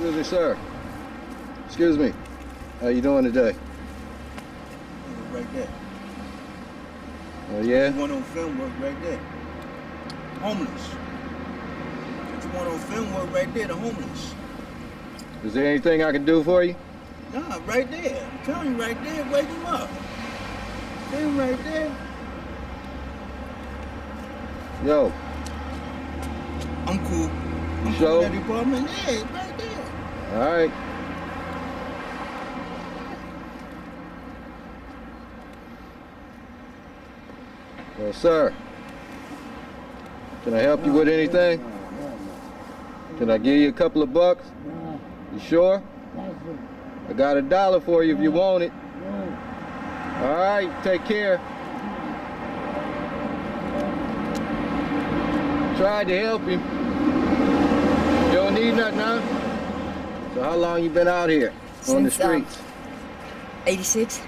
Excuse me, sir. Excuse me. How you doing today? Right there. Oh, yeah? One on film work right there. Homeless. One on film work right there, the homeless. Is there anything I can do for you? Nah, right there. I'm telling you, right there, wake him up. See him right there. Yo. I'm cool. I'm Sure? cool in that department. Yeah, right there. All right. Well, sir, can I help you with anything? Can I give you a couple of bucks? You sure? I got $1 for you if you want it. All right, take care. Tried to help you. You don't need nothing, huh? So how long you been out here on the streets? 86.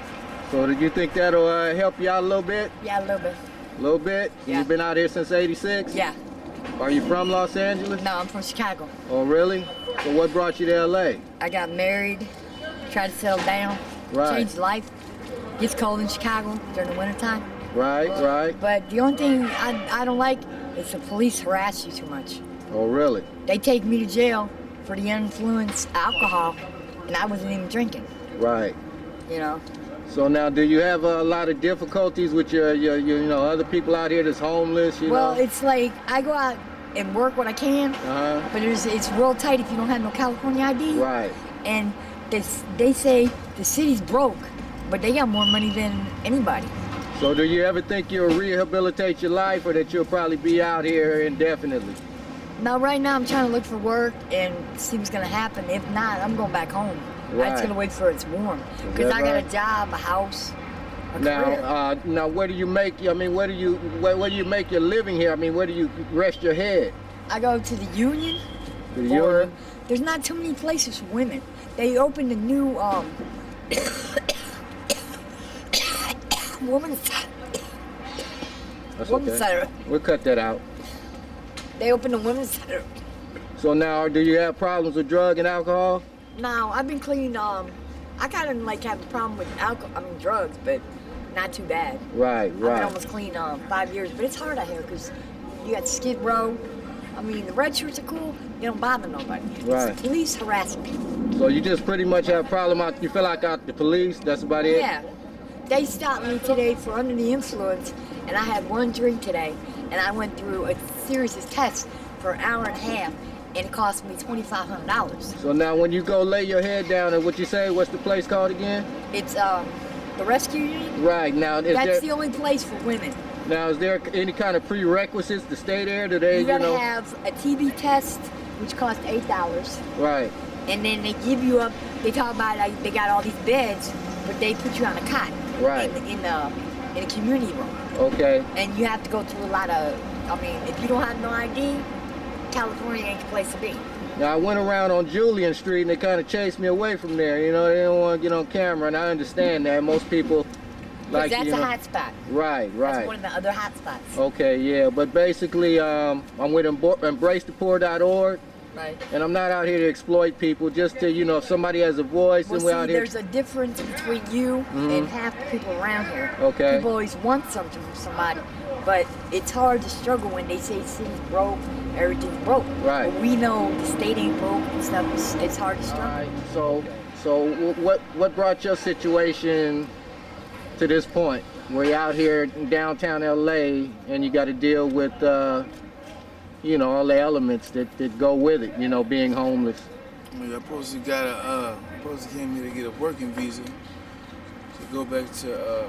So do you think that'll help you out a little bit? Yeah, a little bit. A little bit? Yeah. You've been out here since 86? Yeah. Are you from Los Angeles? No, I'm from Chicago. Oh, really? So what brought you to LA? I got married, tried to settle down, Right. changed life. Gets cold in Chicago during the wintertime. Right, right. But the only thing I don't like is the police harass you too much. Oh, really? They take me to jail for the influence of alcohol, and I wasn't even drinking, Right. you know? So now, do you have a lot of difficulties with your other people out here that's homeless, you Well, know? it's like I go out and work what I can, Uh-huh. but it's real tight if you don't have no California ID. Right. And they say the city's broke, but they got more money than anybody. So do you ever think you'll rehabilitate your life, or that you'll probably be out here indefinitely? Now, right now, I'm trying to look for work and see what's gonna happen. If not, I'm going back home. I'm Right. just gonna wait for it's warm. Because that I got right? a job, a house, a career. Now, where do you make? I mean, where do you make your living here? I mean, where do you rest your head? I go to the Union. The or Union? there's not too many places for women. They opened a new women's That's women's okay. center. We'll cut that out. They opened a women's center. So now, do you have problems with drug and alcohol? Now I've been clean. I kind of like have a problem with drugs, but not too bad. Right, I've right. been almost clean 5 years, but it's hard out here because you got Skid Row. I mean, the red shirts are cool. They don't bother nobody. Right. It's the police harassing people. So you just pretty much have a problem out. You feel like out the police. That's about it. Yeah. They stopped me today for under the influence, and I had one drink today, and I went through a series of tests for an hour and a half, and it cost me $2,500. So now, when you go lay your head down, and what you say? What's the place called again? It's the rescue unit. Right now, That's the only place for women. Now, is there any kind of prerequisites to stay there? Do they, You gotta have a TB test, which costs $8. Right. And then they give you up. They talk about like they got all these beds, but they put you on a cot. Right. In a community room. Okay. And you have to go through a lot of. I mean, if you don't have no ID, California ain't the place to be. Now, I went around on Julian Street and they kind of chased me away from there. You know, they don't want to get on camera, and I understand that. Most people like, that's you know, a hot spot. Right, right. That's one of the other hot spots. Okay, yeah, but basically, I'm with EmbraceThePoor.org, Right. and I'm not out here to exploit people. Just to, you know, if somebody has a voice, Well, and we're out see, here. there's a difference between you and half the people around here. Okay. People always want something from somebody, but it's hard to struggle when they say city's broke, everything's broke. Right. But we know the state ain't broke and stuff. It's hard to All struggle. right. So what brought your situation to this point? Where you're out here in downtown LA, and you got to deal with, you know, all the elements that go with it. You know, being homeless. I supposed to came here to get a working visa to go back to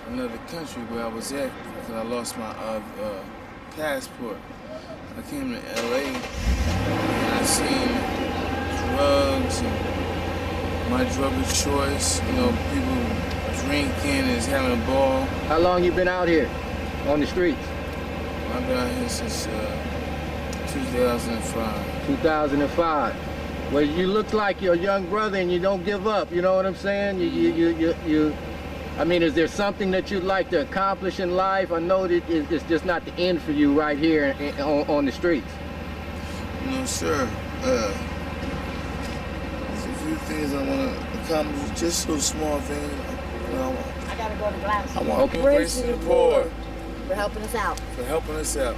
another country where I was at because I lost my passport. I came to LA and I seen drugs and my drug of choice. You know, people drinking and having a ball. How long you been out here on the streets? I've been out here since 2005. 2005. Well, you look like you're a young brother and you don't give up. You know what I'm saying? You I mean, is there something that you'd like to accomplish in life? I know that it's just not the end for you right here on the streets. No, sir. few things I want to accomplish, just so small things. You know, I gotta go to Glasgow. I want to embrace the poor for helping us out. for helping us out.